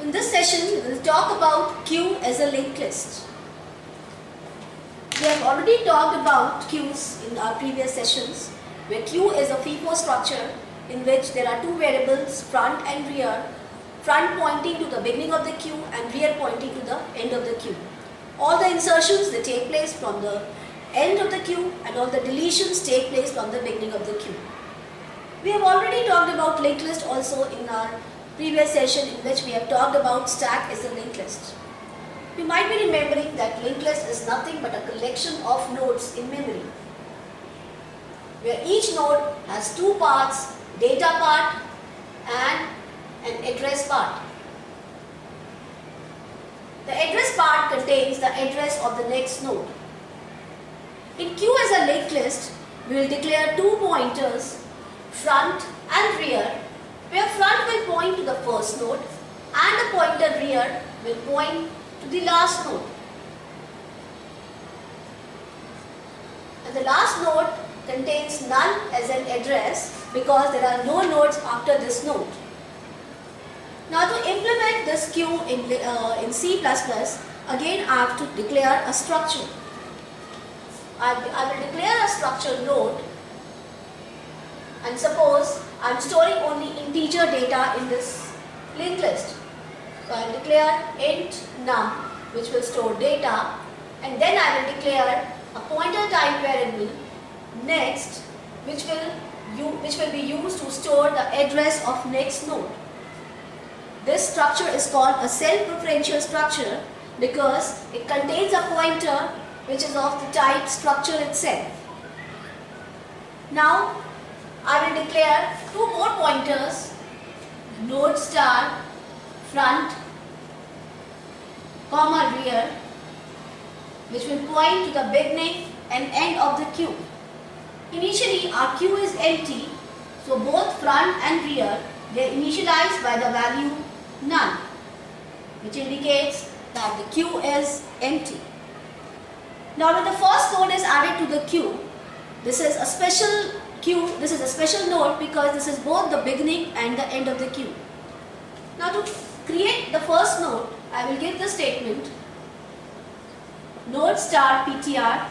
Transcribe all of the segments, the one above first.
In this session, we will talk about queue as a linked list. We have already talked about queues in our previous sessions, where queue is a FIFO structure in which there are two variables, front and rear, front pointing to the beginning of the queue and rear pointing to the end of the queue. All the insertions they take place from the end of the queue and all the deletions take place from the beginning of the queue. We have already talked about linked list also in our previous session, in which we have talked about stack as a linked list. You might be remembering that linked list is nothing but a collection of nodes in memory, where each node has two parts, data part and an address part. The address part contains the address of the next node. In queue as a linked list, we will declare two pointers, front and rear, where front will point to the first node and the pointer rear will point to the last node. And the last node contains none as an address because there are no nodes after this node. Now to implement this queue in C++, again I have to declare a structure. I will declare a structure node, and suppose I am storing only integer data in this linked list. So I will declare int num, which will store data, and then I will declare a pointer type variable next, which will be used to store the address of next node. This structure is called a self-referential structure because it contains a pointer which is of the type structure itself. Now I will declare two more pointers, node star front comma rear, which will point to the beginning and end of the queue. Initially our queue is empty, so both front and rear, they are initialized by the value none, which indicates that the queue is empty. Now when the first node is added to the queue, this is a special queue, this is a special node because this is both the beginning and the end of the queue. Now to create the first node, I will give the statement node star ptr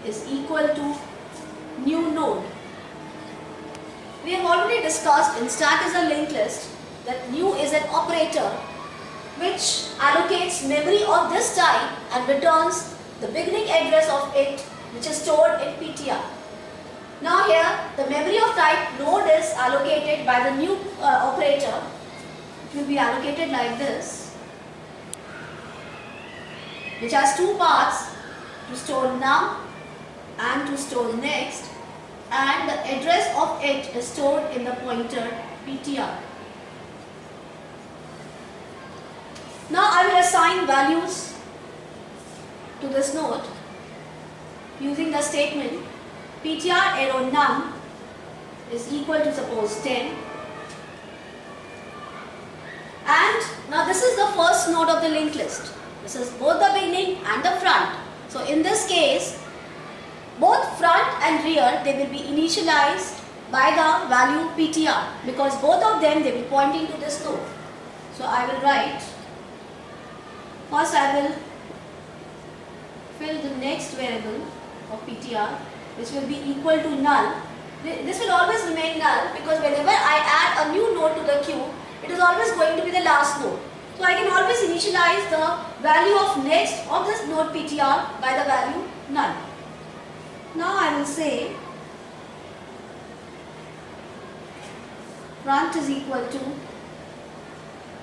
is equal to new node. We have already discussed in stack as a linked list that new is an operator which allocates memory of this type and returns the beginning address of it, which is stored in ptr. Now here the memory of type node is allocated by the new operator. It will be allocated like this, which has two parts, to store num and to store next, and the address of it is stored in the pointer ptr. Now I will assign values to this node using the statement ptr arrow num is equal to suppose 10, and now this is the first node of the linked list. This is both the beginning and the front. So in this case, both front and rear, they will be initialized by the value ptr because both of them, they will be pointing to this node. So I will write, first I will fill the next variable of ptr, which will be equal to null. This will always remain null because whenever I add a new node to the queue, it is always going to be the last node. So I can always initialize the value of next of this node ptr by the value null. Now I will say front is equal to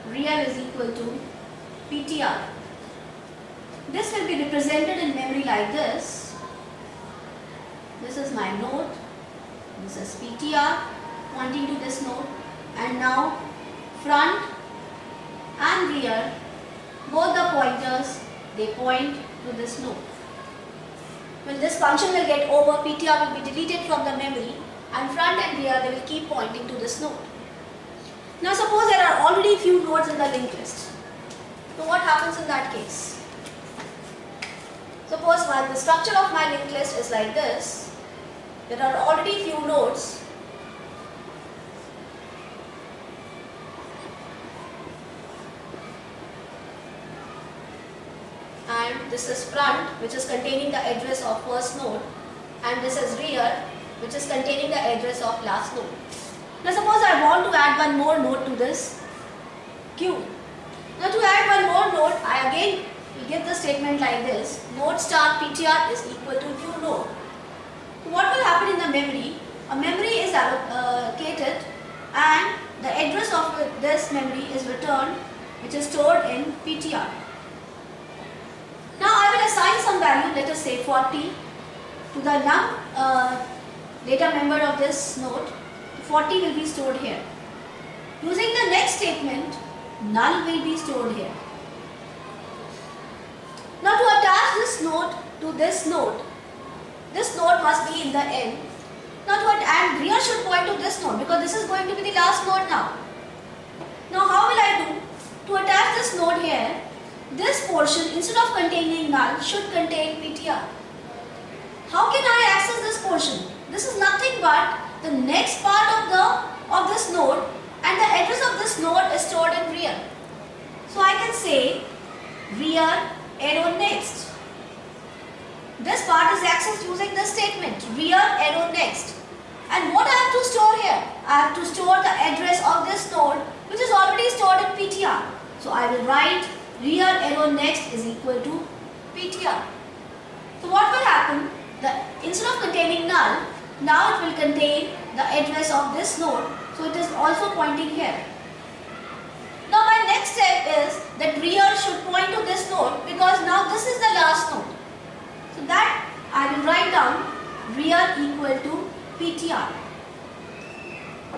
rear is equal to ptr. This will be represented in memory like this. This is my node, this is ptr pointing to this node, and now front and rear, both the pointers, they point to this node. When this function will get over, ptr will be deleted from the memory and front and rear, they will keep pointing to this node. Now suppose there are already few nodes in the linked list. So what happens in that case? Suppose the structure of my linked list is like this. There are already few nodes. and this is front, which is containing the address of first node, and this is rear, which is containing the address of last node. Now suppose I want to add one more node to this queue. Now to add one more node, I again will give the statement like this: node star ptr is equal to new node. So what will happen in the memory? A memory is allocated and the address of this memory is returned, which is stored in ptr. Now I will assign some value, let us say 40, to the num data member of this node. 40 will be stored here. Using the next statement, null will be stored here. Now to attach this node to this node must be in the end. Now and rear should point to this node because this is going to be the last node now. Now how will I do? To attach this node here, this portion instead of containing null should contain ptr. How can I access this portion? This is nothing but the next part of this node, and the address of this node is stored in rear. So I can say rear arrow next. This part is accessed using this statement, rear arrow next. And what I have to store here? I have to store the address of this node, which is already stored in ptr. So I will write rear arrow next is equal to ptr. So what will happen? Instead of containing null, now it will contain the address of this node. So it is also pointing here. Now my next step is that rear should point to this node because now this is the last node. So that I will write down rear equal to ptr.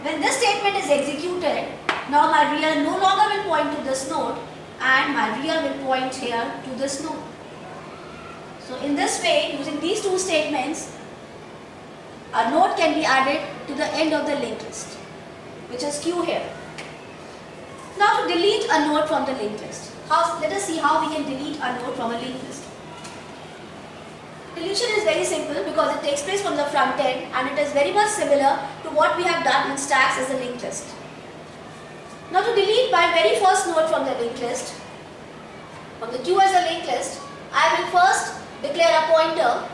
When this statement is executed, now my rear no longer will point to this node and my rear will point here to this node. So in this way, using these two statements, a node can be added to the end of the linked list, which is Q here. Now to delete a node from the linked list. Let us see how we can delete a node from a linked list. Deletion is very simple because it takes place from the front end and it is very much similar to what we have done in stacks as a linked list. Now to delete my very first node from the linked list, from the queue as a linked list, I will first declare a pointer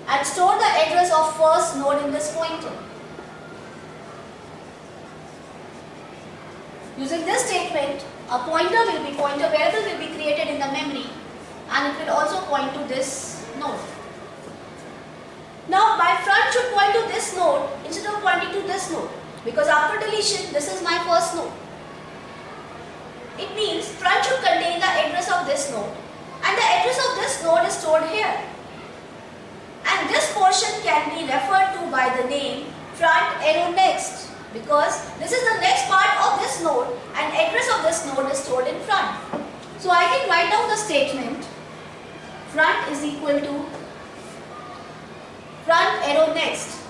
and store the address of first node in this pointer. Using this statement, a pointer variable will be created in the memory and it will also point to this node. Now my front should point to this node instead of pointing to this node because after deletion this is my first node. It means front should contain the address of this node and the address of this node is stored here. And this portion can be referred to by the name front arrow next because this is the next part of this node and address of this node is stored in front. So I can write down the statement front is equal to front arrow next.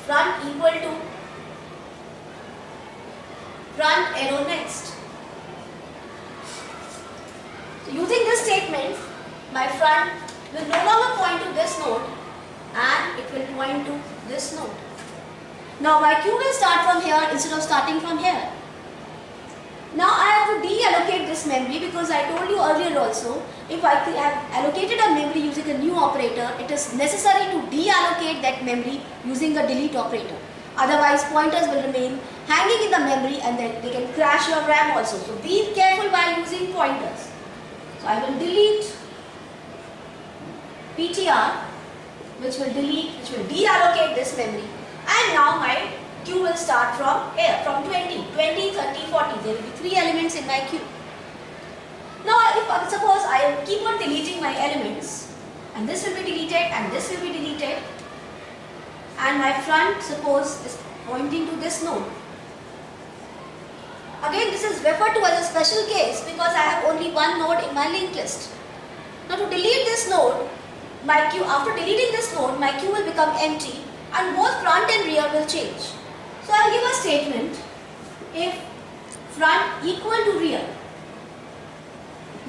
Front equal to front arrow next. So using this statement, my front will no longer point to this node and it will point to this node. Now my queue will start from here instead of starting from here. Now I have to deallocate this memory because I told you earlier also, if I have allocated a memory using a new operator, it is necessary to deallocate that memory using a delete operator. Otherwise pointers will remain hanging in the memory and then they can crash your RAM also. So be careful while using pointers. So I will delete PTR which will deallocate this memory, and now my queue will start from here, from 20, 30, 40. There will be 3 elements in my queue. Now if suppose I keep on deleting my elements and this will be deleted and this will be deleted and my front suppose is pointing to this node. Again this is referred to as a special case because I have only one node in my linked list. Now to delete this node, my queue, after deleting this node, my queue will become empty and both front and rear will change. So I will give a statement if front equal to rear,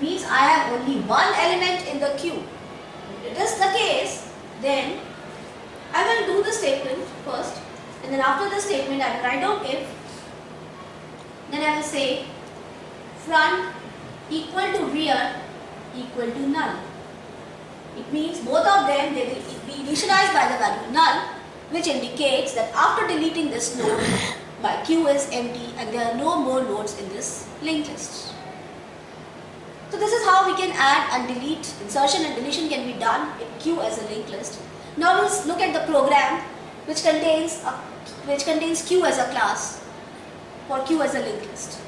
means I have only one element in the queue. If it is the case, then I will do the statement first and then after the statement I will write down if, then I will say front equal to rear equal to null. It means both of them, they will be initialized by the value null, which indicates that after deleting this node, my queue is empty and there are no more nodes in this linked list. So this is how we can add and delete. Insertion and deletion can be done in queue as a linked list. Now we'll look at the program which contains queue as a class for queue as a linked list.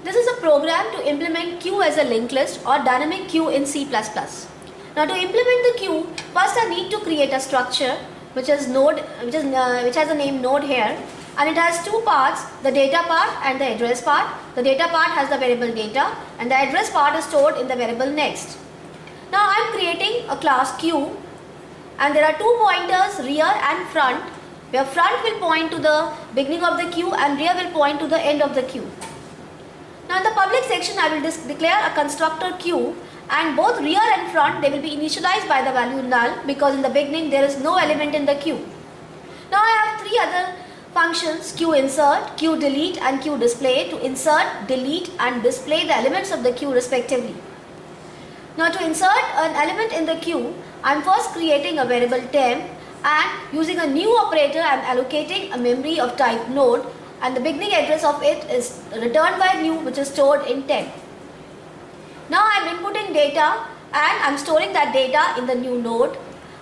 This is a program to implement queue as a linked list or dynamic queue in C++. Now to implement the queue, first I need to create a structure which has a name node here, and it has two parts, the data part and the address part. The data part has the variable data and the address part is stored in the variable next. Now I am creating a class queue and there are two pointers, rear and front, where front will point to the beginning of the queue and rear will point to the end of the queue. Now in the public section I will declare a constructor queue, and both rear and front, they will be initialized by the value null because in the beginning there is no element in the queue. Now I have three other functions, queue insert, queue delete and queue display, to insert, delete and display the elements of the queue respectively. Now to insert an element in the queue, I am first creating a variable temp, and using a new operator I am allocating a memory of type node, and the beginning address of it is returned by new, which is stored in temp. Now I am inputting data and I am storing that data in the new node.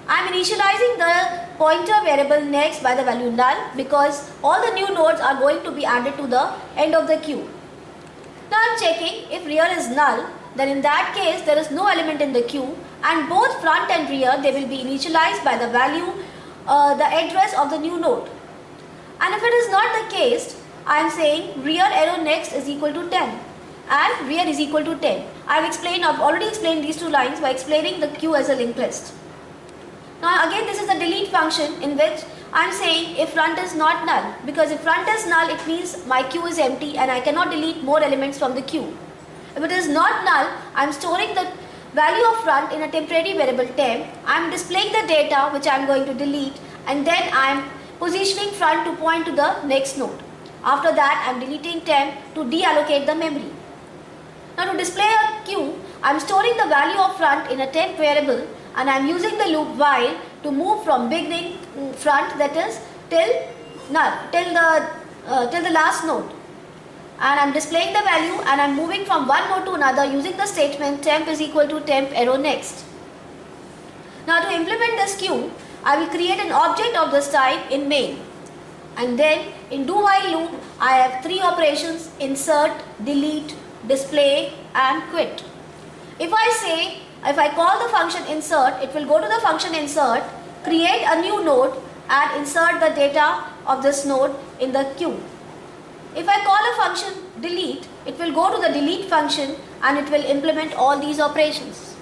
I am initializing the pointer variable next by the value null because all the new nodes are going to be added to the end of the queue. Now I am checking if rear is null, then in that case there is no element in the queue and both front and rear, they will be initialized by the value, the address of the new node. And if it is not the case, I am saying rear arrow next is equal to 10 and rear is equal to 10. I've already explained these two lines by explaining the queue as a linked list. Now again, this is the delete function in which I am saying if front is not null, because if front is null, it means my queue is empty and I cannot delete more elements from the queue. If it is not null, I am storing the value of front in a temporary variable temp. I am displaying the data which I am going to delete, and then I am positioning front to point to the next node. After that, I am deleting temp to deallocate the memory. Now to display a queue, I am storing the value of front in a temp variable, and I am using the loop while to move from beginning front, that is till null, till the last node. And I am displaying the value and I am moving from one node to another using the statement temp is equal to temp arrow next. Now to implement this queue, I will create an object of this type in main. And then in do while loop, I have three operations: insert, delete, display and quit. If I call the function insert, it will go to the function insert, create a new node and insert the data of this node in the queue. If I call a function delete, it will go to the delete function and it will implement all these operations.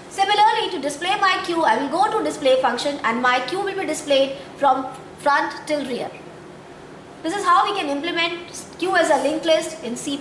Similarly, to display my queue, I will go to display function and my queue will be displayed from front till rear. This is how we can implement queue as a linked list in C++.